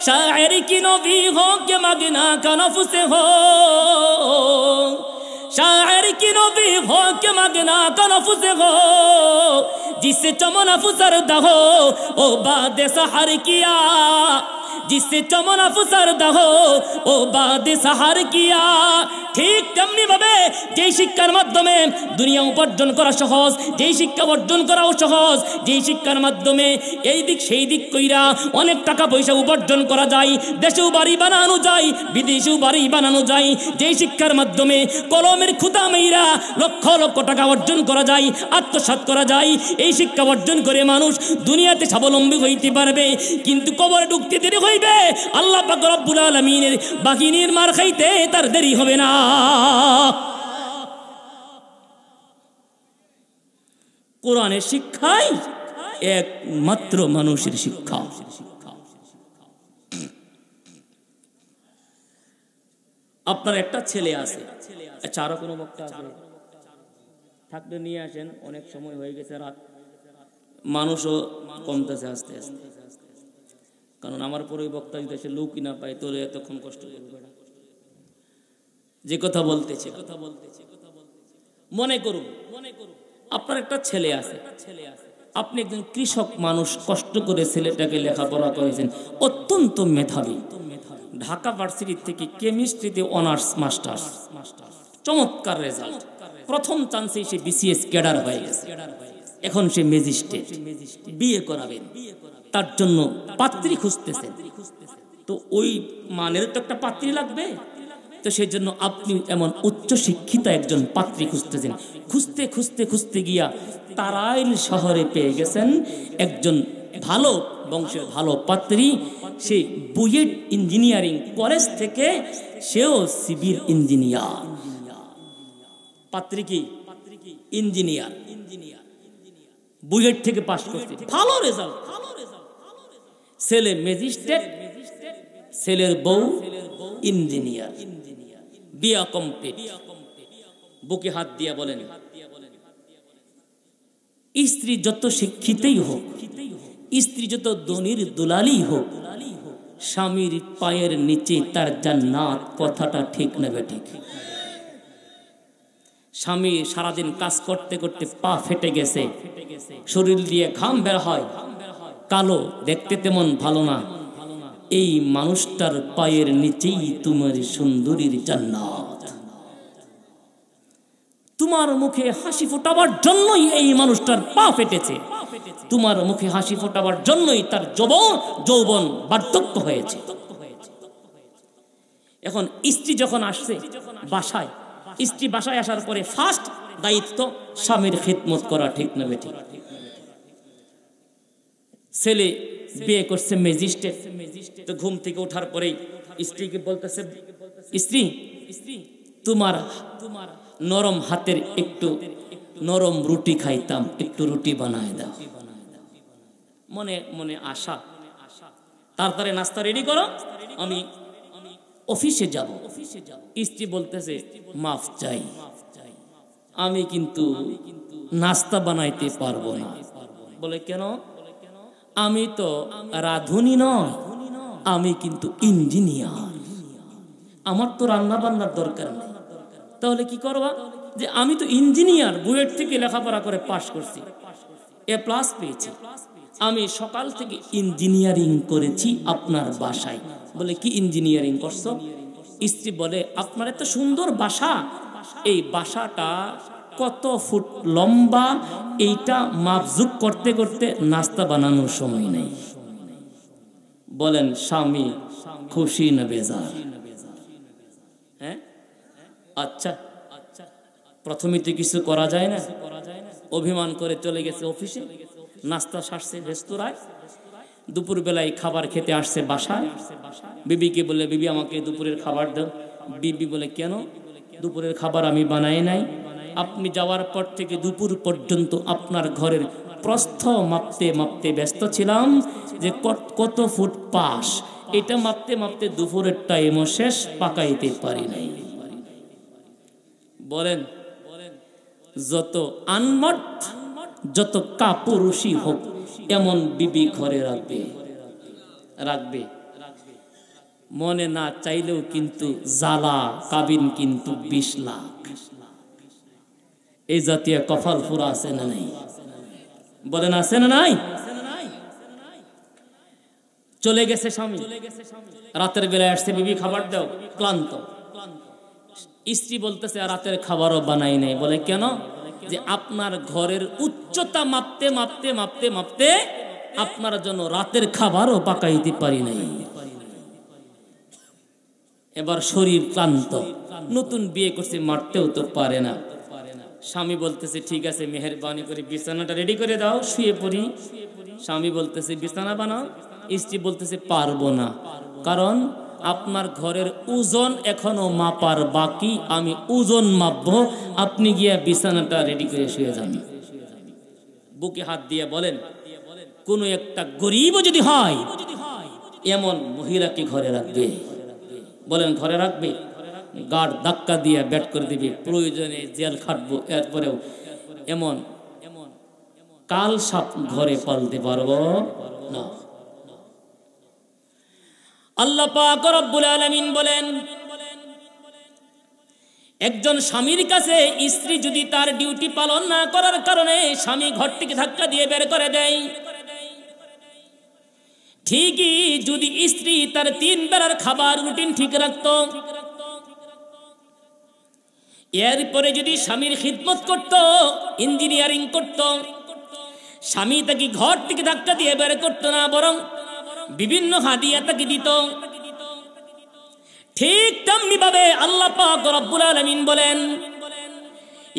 শায়ের কি নবী হো কে মাগনা কা নফসে হো, शायर की नबी हो के मगना का नफुस हो, जिससे चमन अफसरदा हो ओ बाद सहर किया, जिससे चमन अफसरदा हो ओ बाद सहर किया। ঠিক তেমনি ভাবে যেই শিক্ষার মাধ্যমে দুনিয়া উপার্জন করা সহজ, যেই শিক্ষা অর্জন করাও সহজ, যেই শিক্ষার মাধ্যমে এই দিক সেই দিক কইরা অনেক টাকা পয়সা উপার্জন করা যায়, দেশেও বাড়ি বানানো যায়, বিদেশেও বাড়ি বানানো যায়, যেই শিক্ষার মাধ্যমে কলমের খুঁতা মেইরা লক্ষ লক্ষ টাকা অর্জন করা যায়, আত্মসাৎ করা যায়, এই শিক্ষা অর্জন করে মানুষ দুনিয়াতে স্বাবলম্বী হইতে পারবে, কিন্তু কবরে ঢুকতে দেরি হইবে। আল্লাহ পাক রব্বুল আলামিনের বাহিনীর মার খাইতে তার দেরি হবে না। কোরআনের শিক্ষাই একমাত্র মানুষের শিক্ষা। আপনার একটা ছেলে আছে, আচ্ছা আরো কোনো বক্তা আছে থাকলে নিয়ে আসেন, অনেক সময় হয়ে গেছে রাত, মানুষও কমতেছে আস্তে আস্তে, কারণ আমার পরে বক্তা যদি সে লোকই না পায় তোর এতক্ষণ কষ্ট করবে না। যে কথা বলতেছে মনে করুন আপনার একটা ছেলে আছে, আপনি একজন কৃষক মানুষ, কষ্ট করে ছেলেটাকে লেখাপড়া করেছেন, অত্যন্ত মেধাবী, ঢাকা ভার্সিটি থেকে কেমিস্ট্রিতে অনার্স মাস্টার্স, চমৎকার রেজাল্ট, প্রথম চান্সেই সে বিসিএস ক্যাডার হয়ে গেছে, এখন সে ম্যাজিস্ট্রেট, বিয়ে করাবেন, তার জন্য পাত্রী খুঁজতেছেন। তো ওই মানের তো একটা পাত্রী লাগবে, তো সেই জন্য আপনি এমন উচ্চ শিক্ষিত একজন পাত্রী খুঁজতেছেন। খুঁজতে খুঁজতে খুঁজতে গিয়া তারাইল শহরে পেয়ে গেছেন একজন ভালো বংশের ভালো পাত্রী। সে বুয়েট ইঞ্জিনিয়ারিং কলেজ থেকে, সেও সিভিল ইঞ্জিনিয়ার। পাত্রী কি ইঞ্জিনিয়ার, বুয়েট থেকে পাস করছে, ভালো রেজাল্ট। ছেলে ম্যাজিস্ট্রেট, ছেলের বউ ইঞ্জিনিয়ার, বিয়া কমপ্লিট। বুকে হাত দিয়া বলেন, স্ত্রী যত শিক্ষিতই হোক, স্ত্রী যত ধনীর দুলালি হোক, স্বামীর পায়ের নিচে তার জান্নাত, কথাটা ঠিক নেবে ঠিক। স্বামী সারাদিন কাজ করতে করতে পা ফেটে গেছে, শরীর দিয়ে ঘাম বের হয়, কালো, দেখতে তেমন ভালো না, এই মানুষটার পায়ের নিচেই তোমার সুন্দরীর জান্নাত। তোমার মুখে হাসি ফোটাবার জন্যই এই মানুষটার পা ফেটেছে, তোমার মুখে হাসি ফোটাবার জন্যই তার যৌবন বার্ধক্য হয়েছে। এখন স্ত্রী যখন আসছে বাসায়, স্ত্রী বাসায় আসার পরে ফার্স্ট দায়িত্ব স্বামীর খিদমত করা, ঠিক না বেঠিক? ছেলে বিয়ে করছে ম্যাজিস্ট্রেট, তো ঘুম থেকে ওঠার পরেই স্ত্রীকে বলতেছে, স্ত্রী তোমার নরম হাতের একটু নরম রুটি খাইতাম, একটু রুটি বানায় দাও। মনে মনে আশা, তাড়াতাড়ি নাস্তা রেডি করো, আমি অফিসে যাব। স্ত্রী বলতেছে, মাফ চাই, আমি কিন্তু নাস্তা বানাইতে পারবো না। বলে কেন? আমি তো রাঁধুনি নয়, আমি কিন্তু ইঞ্জিনিয়ার, আমার তো রান্না বান্নার দরকার নেই। তাহলে কি করবা? যে আমি তো ইঞ্জিনিয়ার, বুয়েট থেকে লেখাপড়া করে পাশ করছি, A+ পেয়েছি, আমি সকাল থেকে ইঞ্জিনিয়ারিং করেছি আপনার বাসায়। বলে কি ইঞ্জিনিয়ারিং করছো? স্ত্রী বলে, আপনার এত সুন্দর বাসা, এই বাসাটা কত ফুট লম্বা, এইটা মাপজুক করতে করতে নাস্তা বানানোর সময় নেই। বলেন স্বামী খুশি না বেজার? হ্যাঁ, আচ্ছা, প্রথমে তো কিছু করা যায় না, অভিমান করে চলে গেছে অফিসে, নাস্তা সারছে রেস্তোরাঁয়, দুপুর বেলায় খাবার খেতে আসছে বাসায়। বিবিকে বলে, বিবি আমাকে দুপুরের খাবার দাও। বিবি বলে, কেন? দুপুরের খাবার আমি বানাই নাই, আপনি যাওয়ার পর থেকে দুপুর পর্যন্ত আপনার ঘরের প্রস্থ মাপতে মাপতে ব্যস্ত ছিলাম, যে কত ফুট পাশ, এটা মাপতে মাপতে দুপুরের টাইমও শেষ, পাকাইতে পারি নাই। বলেন যত আনমট, যত কাপুরুষী হোক, এমন বিবি ঘরে রাখবে, রাখবে। মনে না চাইলেও কিন্তু জ্বালা কাবিন কিন্তু 20 লাখ। এই জাতীয় কপাল ফুরা আছে না নাই? বলেন আছে না নাই? চলে গেছে স্বামী, রাতের বেলায় আসছে, বিবি খাবার দাও, ক্লান্ত। স্ত্রী বলতেছে, রাতের খাবারও বানাই নাই। বলে কেন? যে আপনার ঘরের উচ্চতা মাপতে মাপতে মাপতে মাপতে আপনার জন্য রাতের খাবারও পাকাইতে পারি নাই। এবার শরীর ক্লান্ত, নতুন বিয়ে করছে, মারতেও তো পারে না। স্বামী বলতেছে, ঠিক আছে মেহেরবানি করে বিছানাটা রেডি করে দাও, শুয়ে পড়ি। স্বামী বলতেছে, বিছানা বানাও। স্ত্রী বলতেছে, পারবো না, কারণ আপনার ঘরের ওজন এখনো মাপার বাকি, আমি ওজন মাপবো, আপনি গিয়া বিছানাটা রেডি করে শুয়ে যান। বুকে হাত দিয়ে বলেন, কোন একটা গরিব যদি হয়, এমন মহিলাকে ঘরে রাখবে? বলেন ঘরে রাখবে? গাড় ধাক্কা দিয়ে ব্যাট করে দিবে, প্রয়োজনে জেল খাটবো, এরপরেও এমন কাল সাপ ঘরে পালতে পারবো না। আল্লাহ পাক রব্বুল আলামিন বলেন, একজন স্বামীর কাছে স্ত্রী যদি তার ডিউটি পালন না করার কারণে স্বামী ঘর থেকে ধাক্কা দিয়ে বের করে দেয়, ঠিকই যদি স্ত্রী তার 3 বেলার খাবার রুটিন ঠিক রাখত, এরপরে যদি স্বামীর খিদমত করত, ইঞ্জিনিয়ারিং করত, স্বামী তাকে ঘর থেকে ধাক্কা দিয়ে বের করতো না, বরং বিভিন্ন হাদিয়া তাকে দিত। ঠিক তেমনি ভাবে আল্লাহ পাক রব্বুল আলামিন বলেন,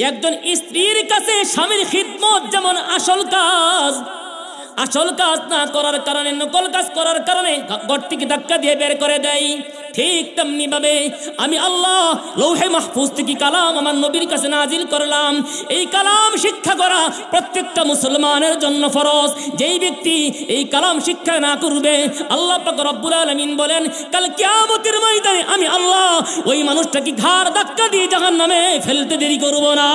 একজন স্ত্রীর কাছে স্বামীর খিদমত যেমন আসল কাজ না করার কারণে, নকল কাজ করার কারণে ঘর থেকে ধাক্কা দিয়ে বের করে দেয়, ঠিক তেমনি ভাবে আমি আল্লাহ লৌহে মাহফুজ থেকে কালাম আমার নবীর কাছে নাজিল করলাম। এই কালাম শিক্ষা করা প্রত্যেকটা মুসলমানের জন্য ফরজ। যেই ব্যক্তি এই কালাম শিক্ষা না করবে, আল্লাহ পাক রব্বুল আলামিন বলেন, কাল কিয়ামতের ময়দানে আমি আল্লাহ ওই মানুষটাকে ঘাড় ধাক্কা দিয়ে জাহান্নামে ফেলতে দেরি করব না।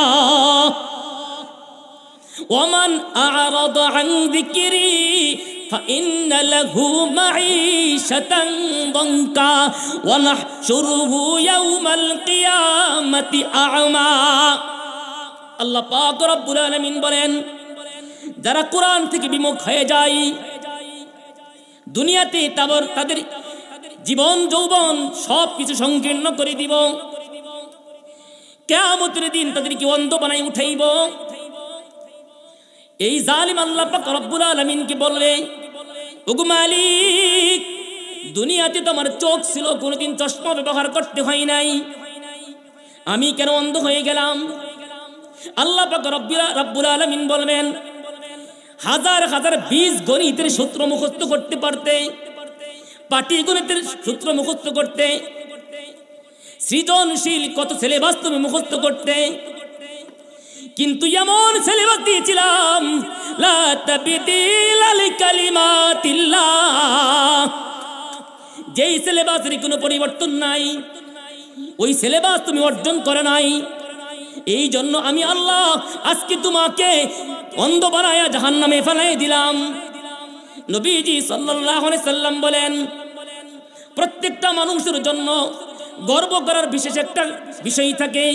ওমান আ'রাদা আন যিকরি فإن له معيشة ضنكا ونحشره يوم القيامة أعمى। আল্লাহ পাক রব্বুল আলামিন বলেন, যারা কোরআন থেকে বিমুখ হয়ে যায়, দুনিয়াতে তাদের জীবন যৌবন সবকিছু সংকীর্ণ করে দিব, কিয়ামতের দিন তাদেরকে অন্ধ বানাই উঠাইব। এই জালিম আল্লাহ পাক রব্বুল আলামিনকে বললে, ওগো মালিক, দুনিয়াতে তো আমার চোখ ছিল, কোনোদিন চশমা ব্যবহার করতে হয় নাই, আমি কেন অন্ধ হয়ে গেলাম? আল্লাহ পাক রব্বুল আলামিন বলবেন, হাজার হাজার বীজ গণিতের সূত্র মুখস্থ করতে পারতে, পাটিগণিতের সূত্র মুখস্থ করতে, সৃজনশীল কত সিলেবাস তুমি মুখস্থ করতে, কিন্তু এমন সিলেবাস দিয়েছিলাম, লা তাবদীলা লিকালিমাতিল্লাহ, যেই সিলেবাসের কোনো পরিবর্তন নাই, ওই সিলেবাস তুমি অর্জন করে নাই। এই জন্য আমি আল্লাহ আজকে তোমাকে অন্ধ বানায়া জাহান্নামে ফেলাই দিলাম। নবীজি সাল্লাল্লাহু আলাইহি সাল্লাম বলেন, প্রত্যেকটা মানুষের জন্য গর্ব করার বিশেষ একটা বিষয় থাকে,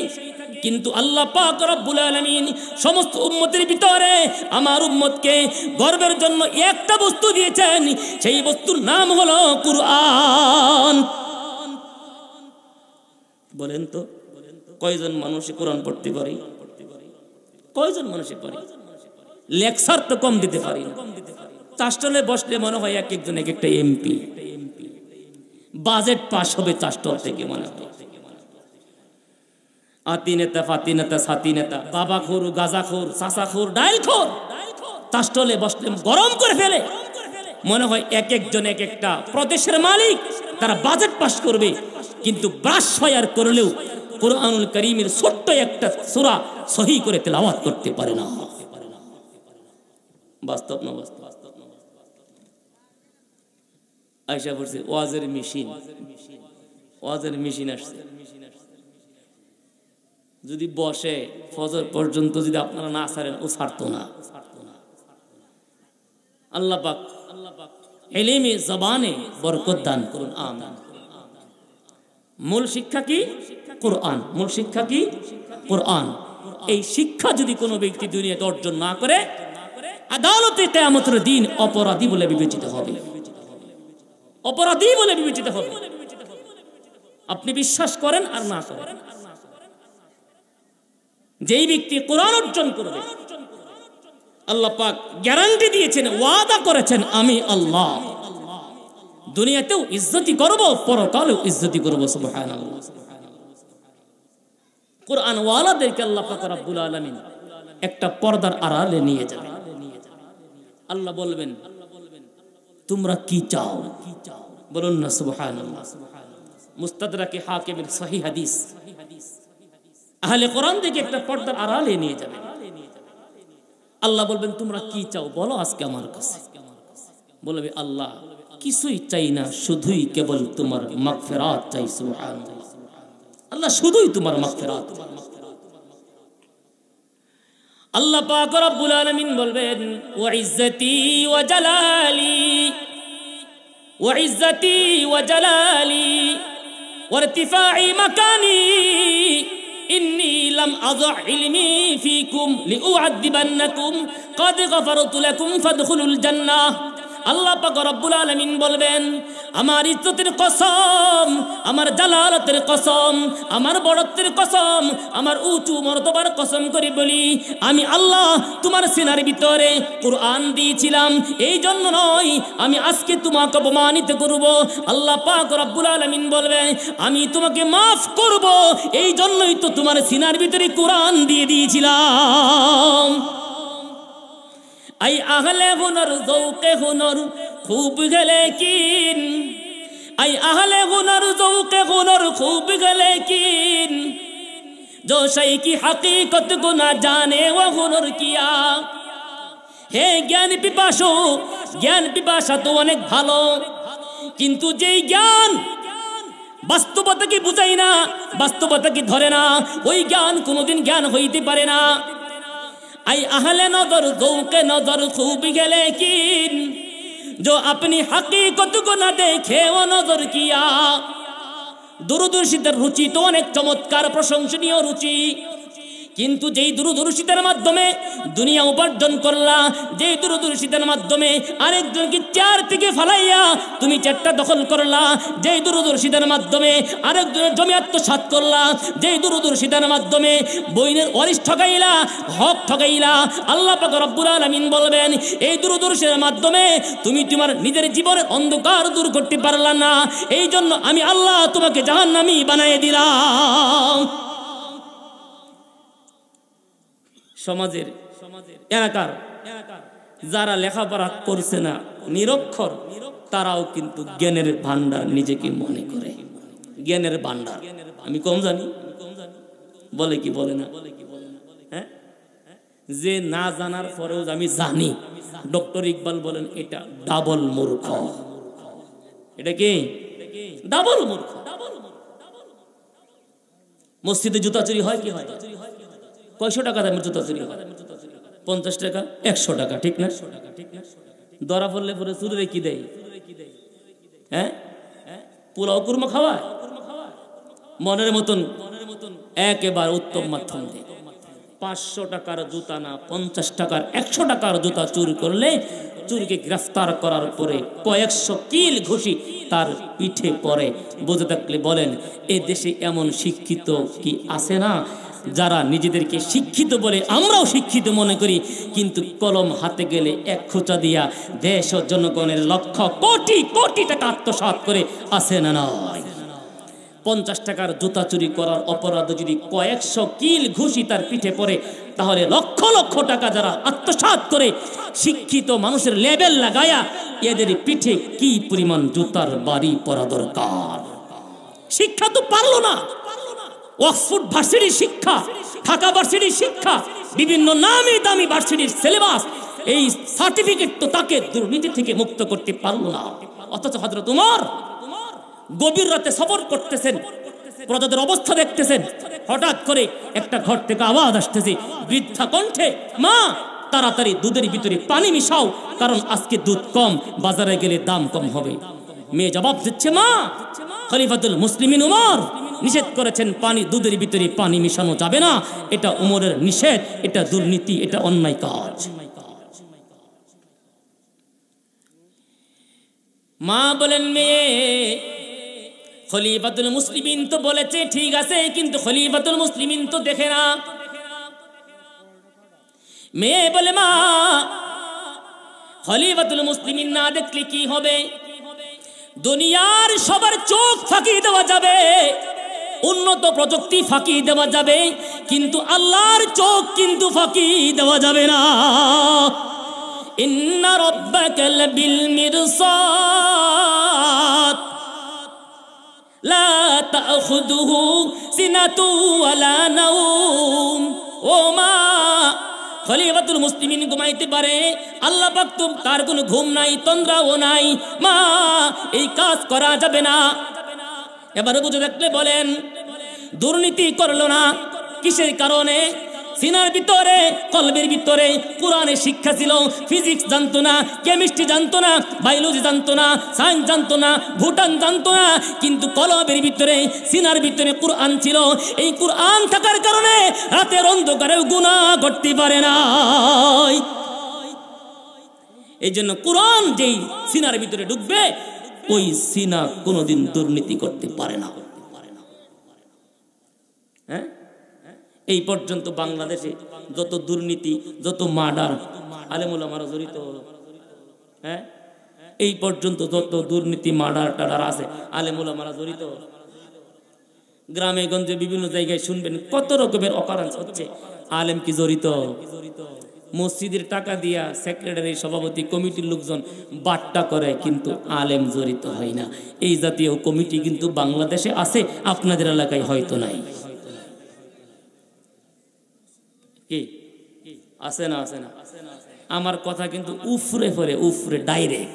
কিন্তু আল্লাহ পাক রব্বুল আলামিন সমস্ত উম্মতের ভিতরে আমার উম্মতকে গর্বের জন্য একটা বস্তু দিয়েছেন, সেই বস্তুর নাম হলো কুরআন। বলেন তো কয়জন মানুষ কোরআন পড়তে পারি? কয়জন মানুষে পারি? লেকচার তো কম দিতে পারি না। চাষটলে বসলে মনে হয় এক একজন এক একটা এমপি, বাজেট পাস হবে চাষটল থেকে মনে হয়। আতি নেতা, ফাতি নেতা, সাতি নেতা, বাবা খোর, গাজা খোর, চাষা খোর, ডাইল খোর, চাষটলে বসলে গরম করে ফেলে। মনে হয় এক একজন এক একটা প্রদেশের মালিক, তারা বাজেট পাস করবে, কিন্তু ব্রাশ ফায়ার করলেও কুরআনুল কারীমের ছোট্ট একটা সূরা সহি করে তেলাওয়াত করতে পারে না। বাস্তব না? আয়েশা বলছে, ওয়াজের মেশিন আসছে, যদি বসে ফজর পর্যন্ত যদি আপনারা না ছাড়েন, ও ছাড়তো না। আল্লাহ পাক ইলমে জবানে বরকত দান করুন, আমিন। মূল শিক্ষা কি? কোরআন। মূল শিক্ষা কি? কোরআন। এই শিক্ষা যদি কোনো ব্যক্তি দুনিয়াতে অর্জন না করে, আদালতে কিয়ামতের দিন অপরাধী বলে বিবেচিত হবে, অপরাধী বলে বিবেচিত হবে। আপনি বিশ্বাস করেন আর না করেন, যেই ব্যক্তি কোরআন অর্জন করবে, আল্লাহ পাক গ্যারান্টি দিয়েছেন, ওয়াদা করেছেন, আমি আল্লাহ দুনিয়াতেও ইজ্জতি করব, পরকালেও ইজ্জতি করব। সুবহানাল্লাহ। কোরআন ওয়ালাদেরকে আল্লাহ পাক রব্বুল আলামিন একটা পর্দার আড়ালে নিয়ে যাবে। আল্লাহ বলবেন, তোমরা কি চাও? বলুন না সুবহানাল্লাহ। মুস্তাদরাকে হাকিমের সহিহ হাদিস, আহলে কোরআন থেকে একটা পর্দার আড়ালে নিয়ে যাবে। আল্লাহ বলবেন, তোমরা কি চাও বলো আজকে আমার কাছে। বলবে, আল্লাহ কিছুই চাই না, শুধুই কেবল তোমার মাগফিরাত চাই। সুবহানাল্লাহ। আল্লাহ শুধুই তোমার মাগফিরাত। আল্লাহ পাক রব্বুল আলামিন বলবেন, ওয়া ইজ্জতি ওয়া জালালি, ওয়া ইজ্জতি ওয়া জালালি ওয়া ইরতিফা'i মাকানি ইন্নী লাম আযা ইলমি ফীকুম লিউ'আযিবান্নাকুম ক্বাদ গফারতু লাকুম ফাদখুলুল জান্নাহ। আল্লাহ পাক রব্বুল আলামিন বলবেন, আমার ইজ্জতের কসম, আমার জালালাতের কসম, আমার বড়ত্বের কসম, আমার উঁচু মর্তবার কসম করে বলি, আমি আল্লাহ তোমার সিনার ভিতরে কুরআন দিয়েছিলাম, এই জন্য নয় আমি আজকে তোমাকে অপমানিত করব। আল্লাহ পাক রব্বুল আলামিন বলবেন, আমি তোমাকে মাফ করব, এই জন্যই তো তোমার সিনার ভিতরে কুরআন দিয়ে দিয়েছিলাম। আই আহলে হুনর যৌকে হুনর খুব গেলে কিন, আই আহলে হুনর যৌকে হুনর খুব গেলে কিন, जो शय की हकीकत को ना जाने वो हुनर किया। হে জ্ঞান পিপাসু, জ্ঞান পিপাসা তো অনেক ভালো, কিন্তু যেই জ্ঞান বাস্তবতাকে বুঝায় না, বাস্তবতাকে ধরে না, ওই জ্ঞান কোনোদিন জ্ঞান হইতে পারে না। আই আহলে নজর যৌকে নজর খুব গেলে কিন, जो अपनी हकीकत को ना देखे वो नजर किया। দূরদর্শিতার রুচি তো অনেক চমৎকার প্রশংসনীয় রুচি, কিন্তু যেই দূরদর্শিতার মাধ্যমে দুনিয়া উপার্জন করলা, যেই দূরদর্শিতার মাধ্যমে আরেকজনকে চেয়ার থেকে ফালাইয়া তুমি চেয়ারটা দখল করলা, যেই দূরদর্শিতার মাধ্যমে আরেকজনের জমি আত্মসাৎ করলা, যেই দূরদর্শিতার মাধ্যমে বইনের ওয়ারিশ ঠকাইলা, হক ঠকাইলা, আল্লাহ পাক রব্বুল আলামিন বলবেন, এই দূরদর্শিতার মাধ্যমে তুমি তোমার নিজের জীবনের অন্ধকার দূর করতে পারলা না, এই জন্য আমি আল্লাহ তোমাকে জাহান্নামী বানাই দিলাম। সমাজের এলাকার যারা লেখাপড়া করছে না, নিরক্ষর, তারাও কিন্তু জ্ঞানের ভান্ডার নিজেকে মনে করে। জ্ঞানের ভান্ডার আমি কম জানি, বলে কি বলে না? হ্যাঁ, যে না জানার পরেও আমি জানি, ডক্টর ইকবাল বলেন এটা ডাবল মূর্খ। এটা কি ডাবল মূর্খ? মসজিদে জুতা চুরি হয় কি হয়? কয়শো টাকা দামের জুতা চুরি হয়? 50 টাকা, 100 টাকা, ঠিক না? ধরা পড়লে পরে চুরিরে কি দেয়? হ্যাঁ, পোলাও কুরমা খাওয়ায়, মনের মতন একেবারে উত্তম মাধ্যম দেয়। 500 টাকার জুতা না, 50 টাকার 100 টাকার জুতা চুরি করলে চুরিকে গ্রেফতার করার পরে কয়েকশো কিল ঘুষি তার পিঠে পড়ে। বুঝে থাকলে বলেন, এ দেশে এমন শিক্ষিত কি আছে না যারা নিজেদেরকে শিক্ষিত বলে আমরাও শিক্ষিত মনে করি, কিন্তু কলম হাতে গেলে এক খোঁচা দিয়া দেশ ও জনগণের লক্ষ কোটি কোটি টাকা আত্মসাৎ করে আছে না নয়? 50 টাকার জুতা চুরি করার অপরাধ যদি কয়েকশো কিল ঘুষি তার পিঠে পড়ে, তাহলে লক্ষ লক্ষ টাকা যারা আত্মসাৎ করে শিক্ষিত মানুষের লেবেল লাগায়া এদের পিঠে কি পরিমাণ জুতার বাড়ি পড়া দরকার। শিক্ষা তো পারলো না, অক্সফোর্ড ভার্সিটির শিক্ষা, ঢাকা ভার্সিটির শিক্ষা, বিভিন্ন নামি দামি ভার্সিটির সিলেবাস, এই সার্টিফিকেট তো তাকে দুর্নীতি থেকে মুক্ত করতে পারলো না। অথচ হযরত ওমর গভীর রাতে সফর করতেছেন, প্রজাদের অবস্থা দেখতেছেন, হঠাৎ করে একটা ঘর থেকে আওয়াজ আসতেছে, বৃদ্ধা কণ্ঠে, মা তাড়াতাড়ি দুধের ভিতরে পানি মিশাও, কারণ আজকে দুধ কম, বাজারে গেলে দাম কম হবে। মেয়ে জবাব দিচ্ছে, মা খলিফাতুল মুসলিমিন উমর নিষেধ করেছেন পানি দুধের ভিতরে পানি মিশানো যাবে না, এটা উমরের নিষেধ, এটা দুর্নীতি, এটা অন্যায় কাজ। মা বলেন, মেয়ে খলিফাতুল মুসলিমিন তো বলেছে ঠিক আছে, কিন্তু খলিফাতুল মুসলিমিন তো দেখে না। মেয়ে বলে, মা খলিফাতুল মুসলিমিন না দেখলে কি হবে? দুনিয়ার সবার চোখ ফাঁকি দেওয়া যাবে, উন্নত প্রযুক্তি ফাঁকি দেওয়া যাবে, কিন্তু আল্লাহর চোখ কিন্তু ফাঁকি দেওয়া যাবে না। ইন্না রাব্বাকা লাবিল মিরসাদ লা তাখুযুহু সিনাতু ওয়ালা নাওম। ও মা, খলিফাতুল মুসলিমিন ঘুমাইতে পারে, আল্লাহ পাক তো তার কোনো ঘুম নাই, তন্দ্রাও নাই। মা, এই কাজ করা যাবে না। এবারে বুঝে দেখলে বলেন, দুর্নীতি করলো না কিসের কারণে? সিনার ভিতরে, কলবের ভিতরে কোরআনের শিক্ষা ছিল, ফিজিক্স জানতো না, কেমিস্ট্রি জানতো না, বায়োলজি জানতো না, সায়েন্স জানতো না, ভুটান জানতো না, কিন্তু কলবের ভিতরে, সিনার ভিতরে কোরআন ছিল। এই কোরআন থাকার কারণে রাতের অন্ধকারেও গুনাহ করতে পারে না। এই জন্য কোরআন যেই সিনার ভিতরে ঢুকবে ওই সিনা কোনোদিন দুর্নীতি করতে পারে না। হ্যাঁ, এই পর্যন্ত বাংলাদেশে যত দুর্নীতি, যত মার্ডার, আলেম ওলামারা জড়িত হলো। হ্যাঁ, এই পর্যন্ত যত দুর্নীতি, মার্ডার টাডার আছে, আলেম ওলামারা জড়িত হলো। গ্রামে গঞ্জে বিভিন্ন জায়গায় শুনবেন কত রকমের অকারেন্স হচ্ছে, আলেম কি জড়িত? মসজিদের টাকা দিয়া সেক্রেটারি, সভাপতি, কমিটির লোকজন বাট্টা করে, কিন্তু আলেম জড়িত হয় না। এই জাতীয় কমিটি কিন্তু বাংলাদেশে আছে, আপনাদের এলাকায় হয়তো নাই। কি আছে না? আছে না? আমার কথা কিন্তু উফরে ফরে, উফরে ডাইরেক্ট।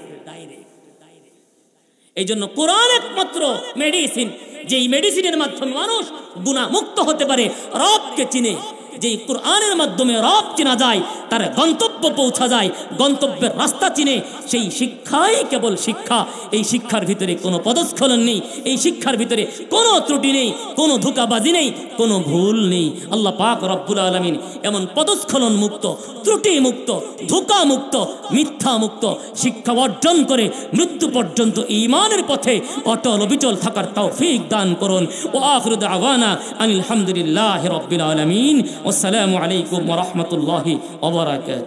এই জন্য কোরআন একমাত্র মেডিসিন, যেই মেডিসিনের মাধ্যমে মানুষ গুনাহ মুক্ত হতে পারে, রবকে চিনে। যেই কোরআনের মাধ্যমে রব চেনা যায়, তার গন্তব্য পৌঁছা যায়, গন্তব্যের রাস্তা চিনে, সেই শিক্ষাই কেবল শিক্ষা। এই শিক্ষার ভিতরে কোনো পদস্খলন নেই, এই শিক্ষার ভিতরে কোনো ত্রুটি নেই, কোনো ধোঁকাবাজি নেই, কোনো ভুল নেই। আল্লাহ পাক রব্বুল আলামিন এমন পদস্খলন মুক্ত, ত্রুটি মুক্ত, ধোঁকা মুক্ত, মিথ্যা মুক্ত শিক্ষা অর্জন করে মৃত্যু পর্যন্ত ঈমানের পথে অটল অবিচল থাকার তৌফিক দান করুন। ওয়া আখিরু দাওয়ানা আলহামদুলিল্লাহি রাব্বিল আলামিন। আসসালামু আলাইকুম ওয়া রাহমাতুল্লাহি ওয়া বারাকাতুহু।